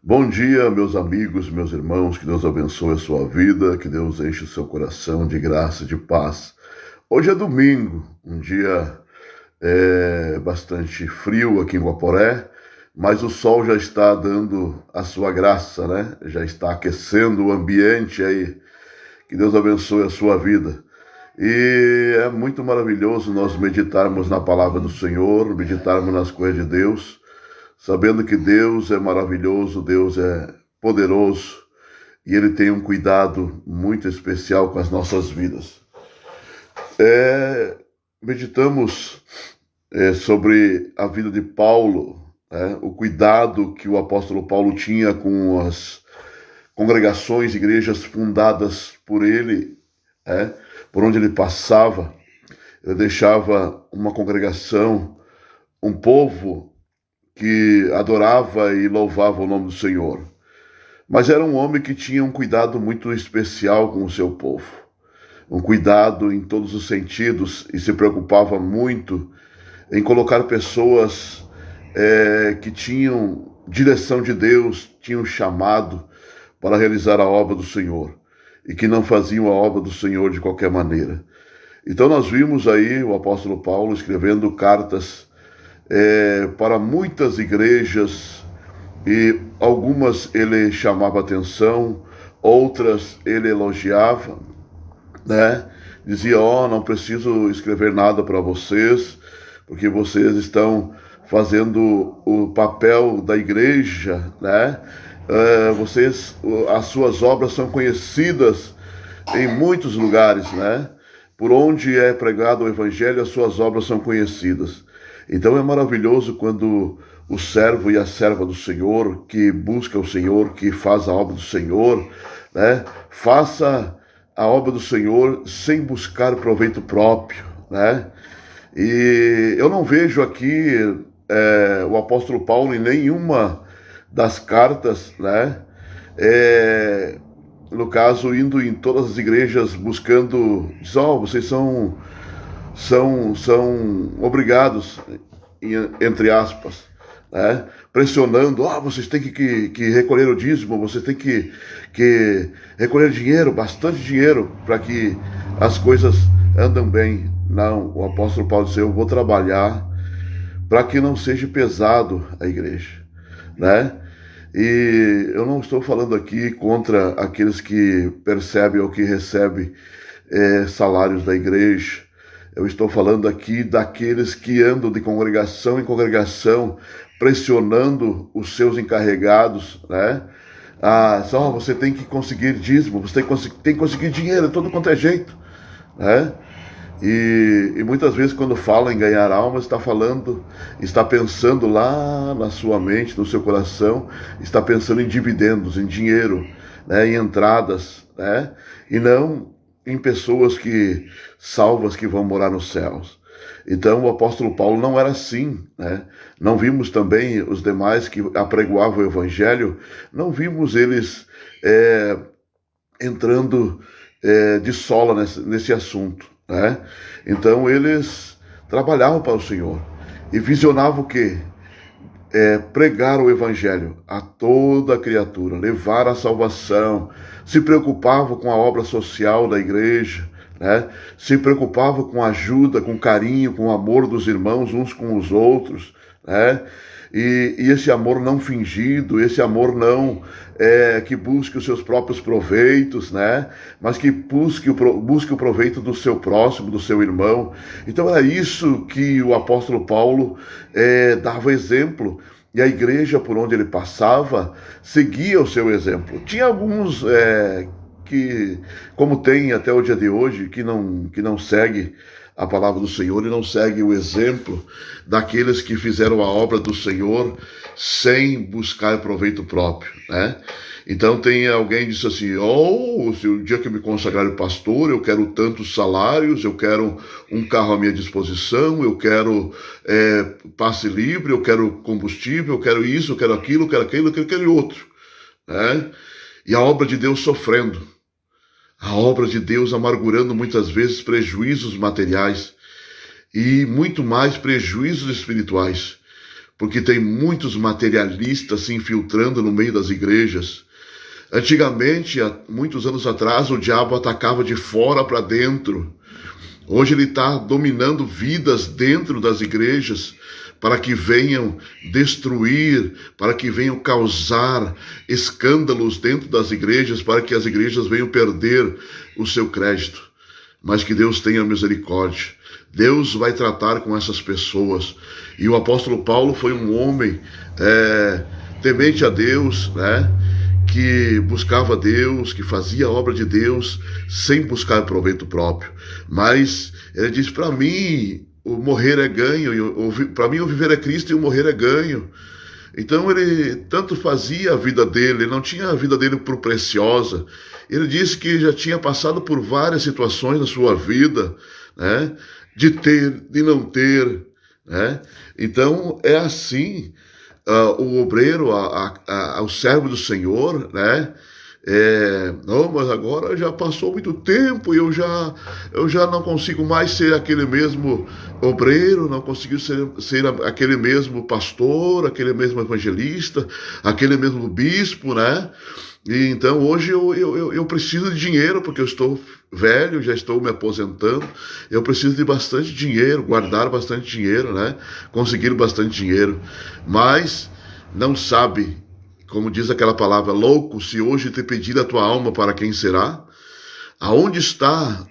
Bom dia, meus amigos, meus irmãos, que Deus abençoe a sua vida, que Deus enche o seu coração de graça e de paz. Hoje é domingo, um dia bastante frio aqui em Guaporé, mas o sol já está dando a sua graça, né? Já está aquecendo o ambiente aí. Que Deus abençoe a sua vida. E é muito maravilhoso nós meditarmos na palavra do Senhor, meditarmos nas coisas de Deus, sabendo que Deus é maravilhoso, Deus é poderoso e Ele tem um cuidado muito especial com as nossas vidas. Meditamos sobre a vida de Paulo, o cuidado que o apóstolo Paulo tinha com as congregações, igrejas fundadas por ele, por onde ele passava. Ele deixava uma congregação, um povo que adorava e louvava o nome do Senhor. Mas era um homem que tinha um cuidado muito especial com o seu povo. Um cuidado em todos os sentidos e se preocupava muito em colocar pessoas que tinham direção de Deus, tinham chamado para realizar a obra do Senhor e que não faziam a obra do Senhor de qualquer maneira. Então nós vimos aí o apóstolo Paulo escrevendo cartas para muitas igrejas, e algumas ele chamava atenção, outras ele elogiava, né? Dizia, não preciso escrever nada para vocês, porque vocês estão fazendo o papel da igreja, né? As suas obras são conhecidas em muitos lugares, né? Por onde é pregado o evangelho, as suas obras são conhecidas. Então é maravilhoso quando o servo e a serva do Senhor, que busca o Senhor, que faz a obra do Senhor, né? Faça a obra do Senhor sem buscar proveito próprio, né? E eu não vejo aqui o apóstolo Paulo em nenhuma das cartas, né? No caso, indo em todas as igrejas buscando, diz, vocês são obrigados, entre aspas, né? Pressionando, vocês têm que recolher o dízimo, vocês têm que recolher dinheiro, bastante dinheiro, para que as coisas andem bem. Não, o apóstolo Paulo disse, eu vou trabalhar para que não seja pesado a igreja, né? E eu não estou falando aqui contra aqueles que percebem ou que recebem salários da igreja. Eu estou falando aqui daqueles que andam de congregação em congregação, pressionando os seus encarregados, né? Você tem que conseguir dízimo, você tem que conseguir dinheiro, de todo quanto é jeito, né? E muitas vezes quando fala em ganhar alma, está pensando lá na sua mente, no seu coração, está pensando em dividendos, em dinheiro, né, em entradas, né, e não em pessoas salvas que vão morar nos céus. Então o apóstolo Paulo não era assim, né? Não vimos também os demais que apregoavam o evangelho, não vimos eles entrando de sola nesse assunto, né? Então eles trabalhavam para o Senhor e visionavam o quê? Pregar o evangelho a toda criatura, levar a salvação, se preocupavam com a obra social da igreja, né? Se preocupavam com a ajuda, com carinho, com o amor dos irmãos uns com os outros, né? E esse amor não fingido, esse amor não que busque os seus próprios proveitos, né? Mas que busque o proveito do seu próximo, do seu irmão. Então era isso que o apóstolo Paulo dava exemplo, e a igreja por onde ele passava seguia o seu exemplo. Tinha alguns que, como tem até o dia de hoje, que não segue a palavra do Senhor e não segue o exemplo daqueles que fizeram a obra do Senhor sem buscar proveito próprio, né? Então tem alguém que diz assim, se o dia que eu me consagrar pastor, eu quero tantos salários, eu quero um carro à minha disposição, eu quero passe livre, eu quero combustível, eu quero isso, eu quero aquilo, eu quero aquilo, eu quero aquele outro, né? E a obra de Deus sofrendo. A obra de Deus amargurando muitas vezes prejuízos materiais e muito mais prejuízos espirituais, porque tem muitos materialistas se infiltrando no meio das igrejas. Antigamente, há muitos anos atrás, o diabo atacava de fora para dentro. Hoje ele está dominando vidas dentro das igrejas para que venham destruir, para que venham causar escândalos dentro das igrejas, para que as igrejas venham perder o seu crédito. Mas que Deus tenha misericórdia. Deus vai tratar com essas pessoas. E o apóstolo Paulo foi um homem temente a Deus, né? Que buscava Deus, que fazia a obra de Deus sem buscar proveito próprio. Mas ele diz, para mim, o morrer é ganho, para mim o viver é Cristo e o morrer é ganho. Então ele tanto fazia a vida dele, ele não tinha a vida dele por preciosa. Ele disse que já tinha passado por várias situações na sua vida, né? De ter, de não ter, né? Então é assim, o obreiro, o servo do Senhor, né? Não, mas agora já passou muito tempo e eu já não consigo mais ser aquele mesmo obreiro, não consigo ser aquele mesmo pastor, aquele mesmo evangelista, aquele mesmo bispo, né? E então hoje eu preciso de dinheiro, porque eu estou velho, já estou me aposentando, eu preciso de bastante dinheiro, guardar bastante dinheiro, né? Conseguir bastante dinheiro, mas não sabe, como diz aquela palavra, louco, se hoje te pedir a tua alma, para quem será? Aonde está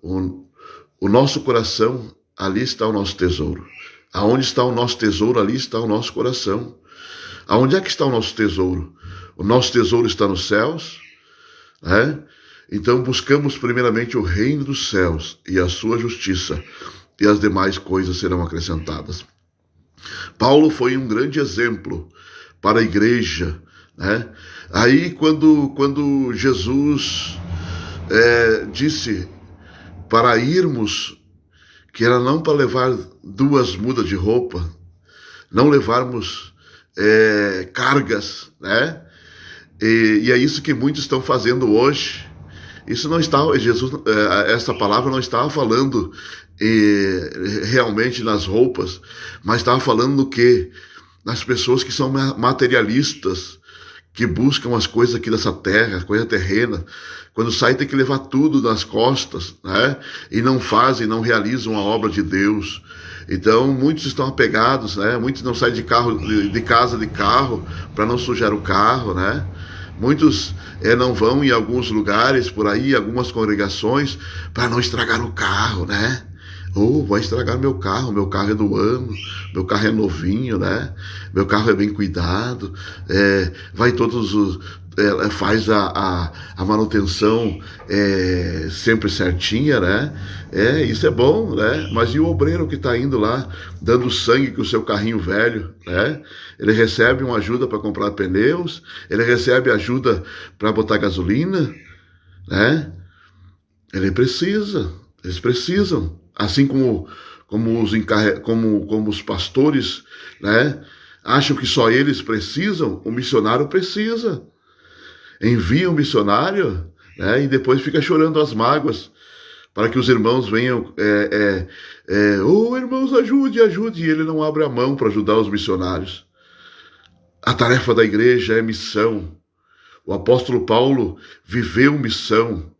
o nosso coração, ali está o nosso tesouro. Aonde está o nosso tesouro, ali está o nosso coração. Aonde é que está o nosso tesouro? O nosso tesouro está nos céus, né? Então buscamos primeiramente o reino dos céus e a sua justiça, e as demais coisas serão acrescentadas. Paulo foi um grande exemplo para a igreja, né? Aí quando Jesus disse para irmos, que era não para levar 2 mudas de roupa, não levarmos cargas, né? E é isso que muitos estão fazendo hoje. Isso não estava, essa palavra não estava falando realmente nas roupas, mas estava falando no quê? Nas pessoas que são materialistas, que buscam as coisas aqui dessa terra, coisa terrena. Quando sai tem que levar tudo nas costas, né? E não fazem, não realizam a obra de Deus. Então muitos estão apegados, né? Muitos não saem de casa de carro para não sujar o carro, né? Muitos não vão em alguns lugares por aí, algumas congregações, para não estragar o carro, né? Vai estragar meu carro é do ano, meu carro é novinho, né? Meu carro é bem cuidado, vai todos os... faz a manutenção sempre certinha, né? Isso é bom, né? Mas e o obreiro que está indo lá, dando sangue com o seu carrinho velho, né? Ele recebe uma ajuda para comprar pneus, ele recebe ajuda para botar gasolina, né? Eles precisam. Assim como os pastores, né, acham que só eles precisam, o missionário precisa. Envia o missionário, né, e depois fica chorando as mágoas, para que os irmãos venham, irmãos, ajude, e ele não abre a mão para ajudar os missionários. A tarefa da igreja é missão. O apóstolo Paulo viveu missão,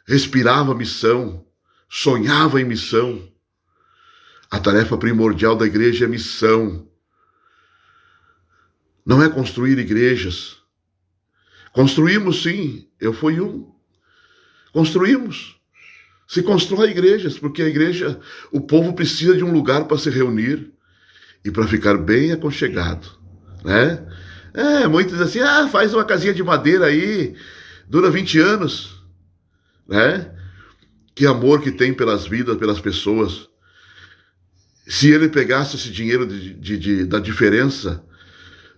respirava missão, sonhava em missão. A tarefa primordial da igreja é missão. Não é construir igrejas. Construímos sim, eu fui um. Construímos. Se constrói igrejas, porque a igreja, o povo precisa de um lugar para se reunir e para ficar bem aconchegado, né? Muitos dizem assim, faz uma casinha de madeira aí, dura 20 anos, né? Que amor que tem pelas vidas, pelas pessoas. Se ele pegasse esse dinheiro da diferença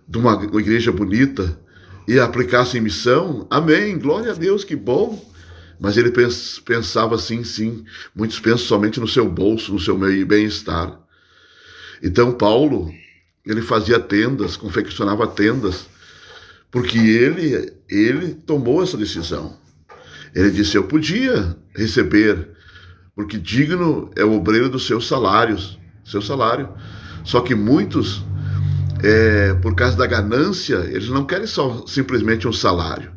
de uma igreja bonita e aplicasse em missão, amém, glória a Deus, que bom. Mas ele pensava assim, sim. Muitos pensam somente no seu bolso, no seu bem-estar. Então Paulo, ele fazia tendas, confeccionava tendas, porque ele tomou essa decisão. Ele disse, eu podia receber, porque digno é o obreiro dos seus salários, seu salário. Só que muitos por causa da ganância, eles não querem só simplesmente um salário.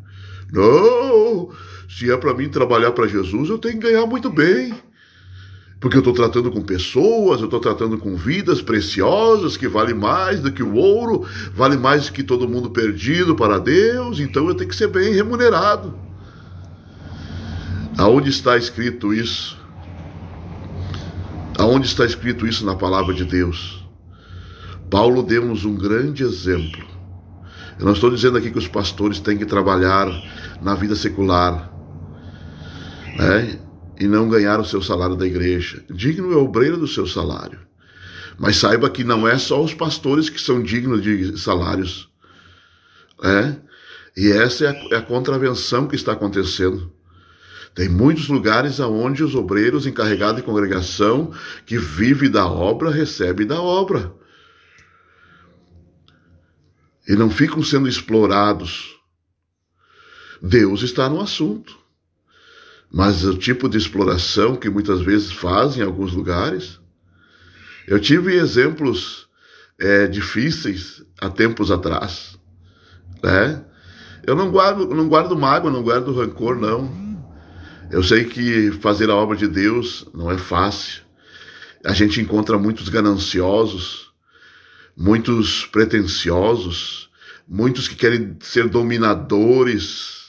Não, se é para mim trabalhar para Jesus, eu tenho que ganhar muito bem. Porque eu estou tratando com pessoas, eu estou tratando com vidas preciosas, que vale mais do que o ouro, vale mais do que todo mundo perdido para Deus, então eu tenho que ser bem remunerado. Aonde está escrito isso? Aonde está escrito isso na palavra de Deus? Paulo deu-nos um grande exemplo. Eu não estou dizendo aqui que os pastores têm que trabalhar na vida secular, né? E não ganhar o seu salário da igreja. Digno é o obreiro do seu salário. Mas saiba que não é só os pastores que são dignos de salários. E essa é a contravenção que está acontecendo. Tem muitos lugares onde os obreiros encarregados de congregação que vivem da obra, recebem da obra. E não ficam sendo explorados. Deus está no assunto. Mas o tipo de exploração que muitas vezes fazem em alguns lugares, eu tive exemplos difíceis há tempos atrás, né? Eu não guardo mágoa, não guardo rancor, não. Eu sei que fazer a obra de Deus não é fácil. A gente encontra muitos gananciosos, muitos pretensiosos, muitos que querem ser dominadores.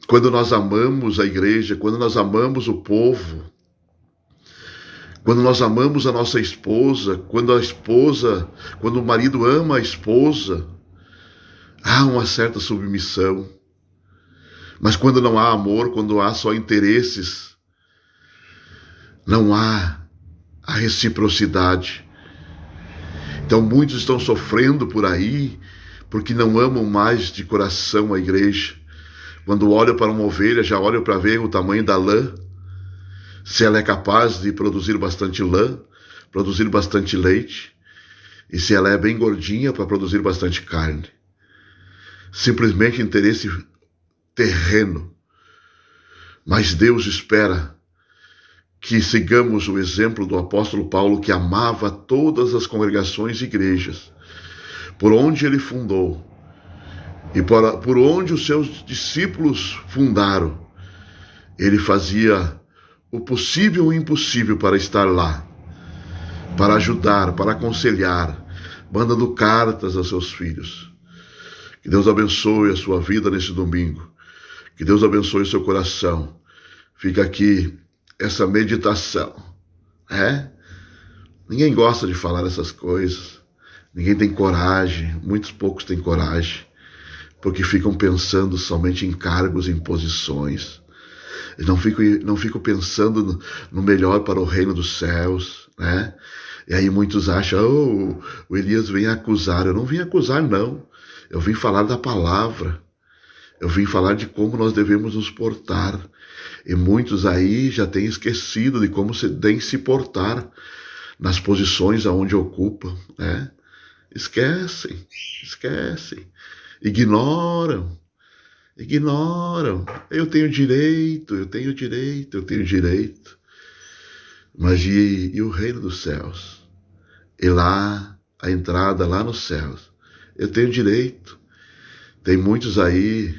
Quando nós amamos a igreja, quando nós amamos o povo, quando nós amamos a nossa esposa, quando o marido ama a esposa, há uma certa submissão. Mas quando não há amor, quando há só interesses, não há a reciprocidade. Então muitos estão sofrendo por aí, porque não amam mais de coração a igreja. Quando olham para uma ovelha, já olham para ver o tamanho da lã, se ela é capaz de produzir bastante lã, produzir bastante leite, e se ela é bem gordinha para produzir bastante carne. Simplesmente interesse terreno. Mas Deus espera que sigamos o exemplo do apóstolo Paulo, que amava todas as congregações e igrejas, por onde ele fundou, e por onde os seus discípulos fundaram. Ele fazia o possível e o impossível para estar lá, para ajudar, para aconselhar, mandando cartas a seus filhos. Que Deus abençoe a sua vida nesse domingo. Que Deus abençoe o seu coração. Fica aqui essa meditação. Ninguém gosta de falar essas coisas. Ninguém tem coragem. Muitos poucos têm coragem. Porque ficam pensando somente em cargos, em posições. E não fico pensando no melhor para o reino dos céus, né? E aí muitos acham, o Elias vem acusar. Eu não vim acusar, não. Eu vim falar da palavra. Eu vim falar de como nós devemos nos portar. E muitos aí já têm esquecido de como se tem que se portar nas posições aonde ocupam, né? Esquecem. Ignoram. Eu tenho direito. Mas e o reino dos céus? E lá, a entrada lá nos céus? Eu tenho direito. Tem muitos aí.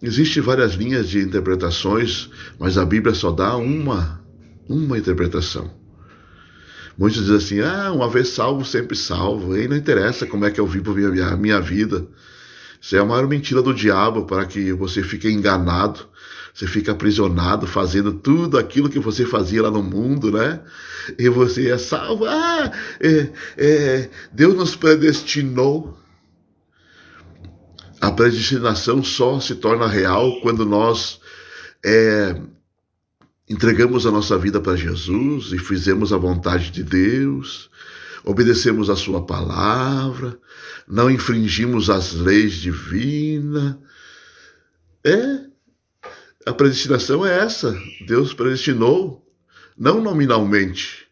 Existem várias linhas de interpretações, mas a Bíblia só dá uma interpretação. Muitos dizem assim, uma vez salvo, sempre salvo. E não interessa como é que eu vivo a minha vida. Isso é a maior mentira do diabo, para que você fique enganado, você fique aprisionado, fazendo tudo aquilo que você fazia lá no mundo, né? E você é salvo. Deus nos predestinou. A predestinação só se torna real quando nós entregamos a nossa vida para Jesus e fizemos a vontade de Deus, obedecemos a sua palavra, não infringimos as leis divinas. A predestinação é essa. Deus predestinou, não nominalmente,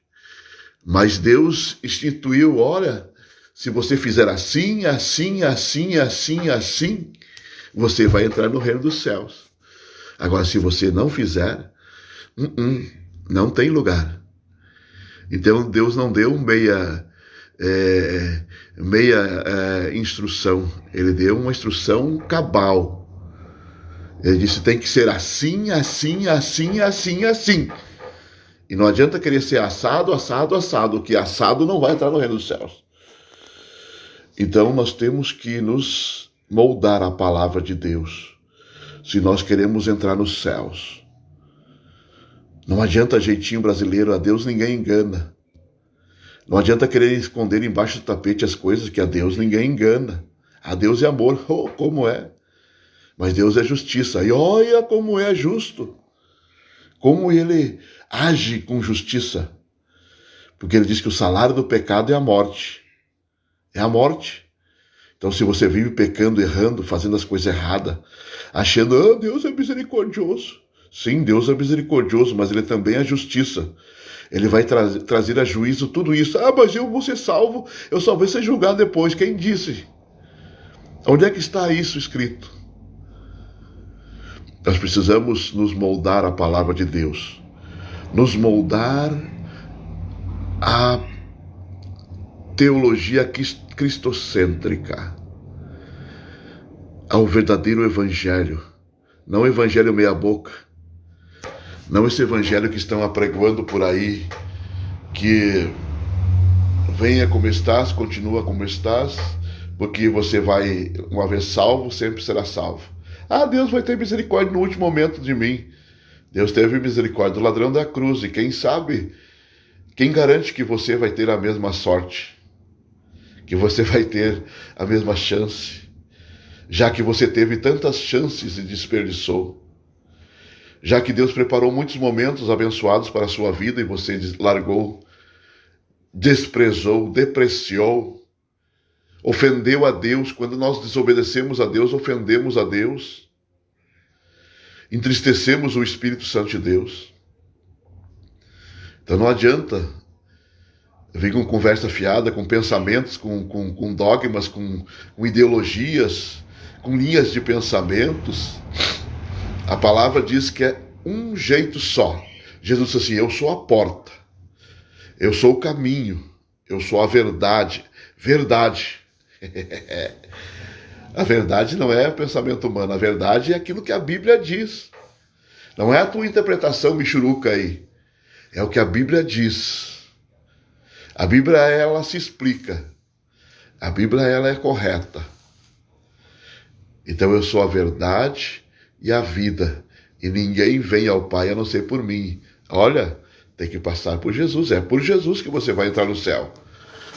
mas Deus instituiu, olha, se você fizer assim, você vai entrar no reino dos céus. Agora, se você não fizer, não tem lugar. Então, Deus não deu meia instrução. Ele deu uma instrução cabal. Ele disse, tem que ser assim, assim, assim, assim, assim. E não adianta querer ser assado, assado, assado, que assado não vai entrar no reino dos céus. Então nós temos que nos moldar à palavra de Deus, se nós queremos entrar nos céus. Não adianta jeitinho brasileiro, a Deus ninguém engana. Não adianta querer esconder embaixo do tapete as coisas, que a Deus ninguém engana. A Deus é amor, oh, como é. Mas Deus é justiça, e olha como é justo. Como ele age com justiça. Porque ele diz que o salário do pecado é a morte. É a morte. Então se você vive pecando, errando, fazendo as coisas erradas, achando, Deus é misericordioso. Sim, Deus é misericordioso, mas ele também é justiça. Ele vai trazer a juízo tudo isso. Mas eu vou ser salvo, eu só vou ser julgado depois. Quem disse? Onde é que está isso escrito? Nós precisamos nos moldar à palavra de Deus. Nos moldar à teologia cristocêntrica. Ao verdadeiro evangelho. Não o evangelho meia boca. Não esse evangelho que estão apregoando por aí, que venha como estás, continua como estás, porque você vai, uma vez salvo, sempre será salvo. Deus vai ter misericórdia no último momento de mim. Deus teve misericórdia do ladrão da cruz, e quem sabe, quem garante que você vai ter a mesma sorte, que você vai ter a mesma chance, já que você teve tantas chances e desperdiçou. Já que Deus preparou muitos momentos abençoados para a sua vida e você largou, desprezou, depreciou, ofendeu a Deus. Quando nós desobedecemos a Deus, ofendemos a Deus, entristecemos o Espírito Santo de Deus. Então não adianta vir com conversa fiada, com pensamentos, com dogmas, com ideologias, com linhas de pensamentos. A palavra diz que é um jeito só. Jesus disse assim, eu sou a porta, eu sou o caminho, eu sou a verdade. Verdade. A verdade não é pensamento humano, a verdade é aquilo que a Bíblia diz. Não é a tua interpretação michuruca aí, é o que a Bíblia diz. A Bíblia, ela se explica. A Bíblia, ela é correta. Então eu sou a verdade e a vida, e ninguém vem ao Pai a não ser por mim. Olha, tem que passar por Jesus, é por Jesus que você vai entrar no céu.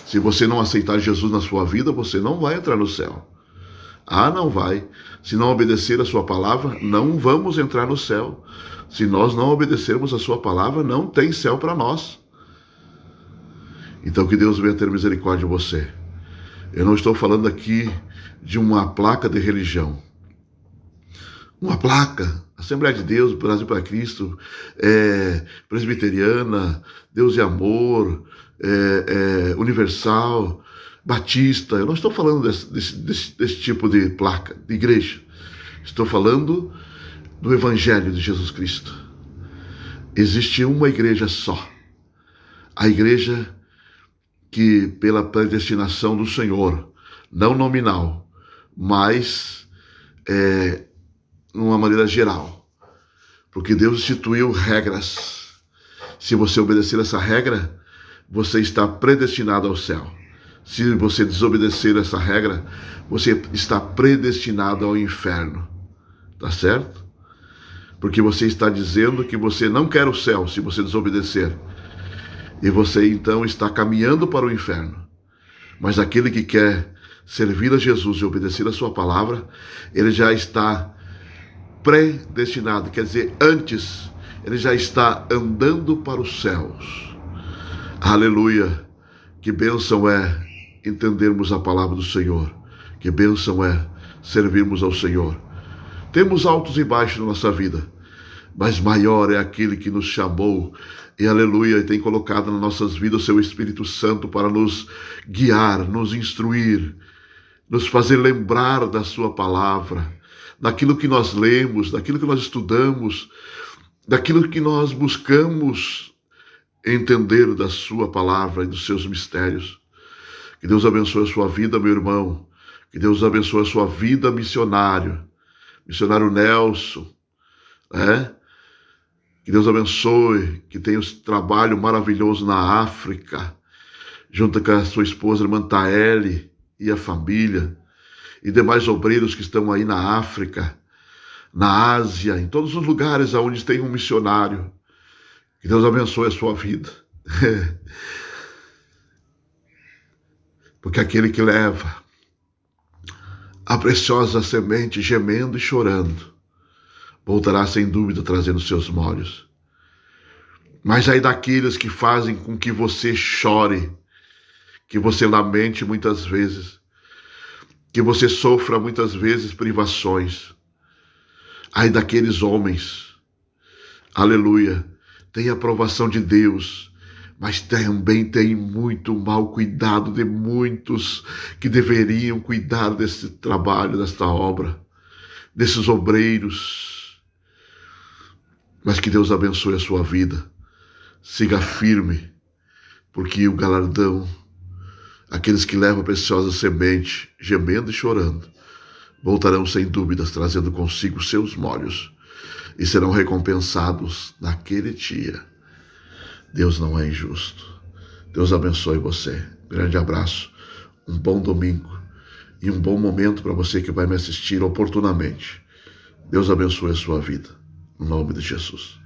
Se você não aceitar Jesus na sua vida, você não vai entrar no céu. Não vai. Se não obedecer a sua palavra, não vamos entrar no céu. Se nós não obedecermos a sua palavra, não tem céu para nós. Então que Deus venha ter misericórdia de você. Eu não estou falando aqui de uma placa de religião. Uma placa, Assembleia de Deus, Brasil para Cristo, presbiteriana, Deus e Amor, Universal, Batista. Eu não estou falando desse tipo de placa, de igreja. Estou falando do Evangelho de Jesus Cristo. Existe uma igreja só. A igreja que, pela predestinação do Senhor, não nominal, mas de uma maneira geral. Porque Deus instituiu regras. Se você obedecer essa regra, você está predestinado ao céu. Se você desobedecer essa regra, você está predestinado ao inferno. Tá certo? Porque você está dizendo que você não quer o céu se você desobedecer. E você então está caminhando para o inferno. Mas aquele que quer servir a Jesus e obedecer a sua palavra, ele já está predestinado, quer dizer, antes, ele já está andando para os céus. Aleluia! Que bênção é entendermos a palavra do Senhor. Que bênção é servirmos ao Senhor. Temos altos e baixos na nossa vida, mas maior é aquele que nos chamou e, aleluia, tem colocado nas nossas vidas o seu Espírito Santo para nos guiar, nos instruir, nos fazer lembrar da sua palavra, daquilo que nós lemos, daquilo que nós estudamos, daquilo que nós buscamos entender da sua palavra e dos seus mistérios. Que Deus abençoe a sua vida, meu irmão. Que Deus abençoe a sua vida, missionário. Missionário Nelson, né? Que Deus abençoe, que tenha um trabalho maravilhoso na África, junto com a sua esposa, irmã Taeli, e a família, e demais obreiros que estão aí na África, na Ásia, em todos os lugares onde tem um missionário. Que Deus abençoe a sua vida. Porque aquele que leva a preciosa semente gemendo e chorando, voltará sem dúvida trazendo seus molhos. Mas aí daqueles que fazem com que você chore, que você lamente muitas vezes, que você sofra muitas vezes privações. Aí daqueles homens, aleluia, tem a aprovação de Deus, mas também tem muito mau cuidado de muitos que deveriam cuidar desse trabalho, desta obra, desses obreiros. Mas que Deus abençoe a sua vida. Siga firme, porque o galardão, aqueles que levam a preciosa semente, gemendo e chorando, voltarão sem dúvidas, trazendo consigo seus molhos, e serão recompensados naquele dia. Deus não é injusto. Deus abençoe você. Grande abraço, um bom domingo e um bom momento para você que vai me assistir oportunamente. Deus abençoe a sua vida. Em nome de Jesus.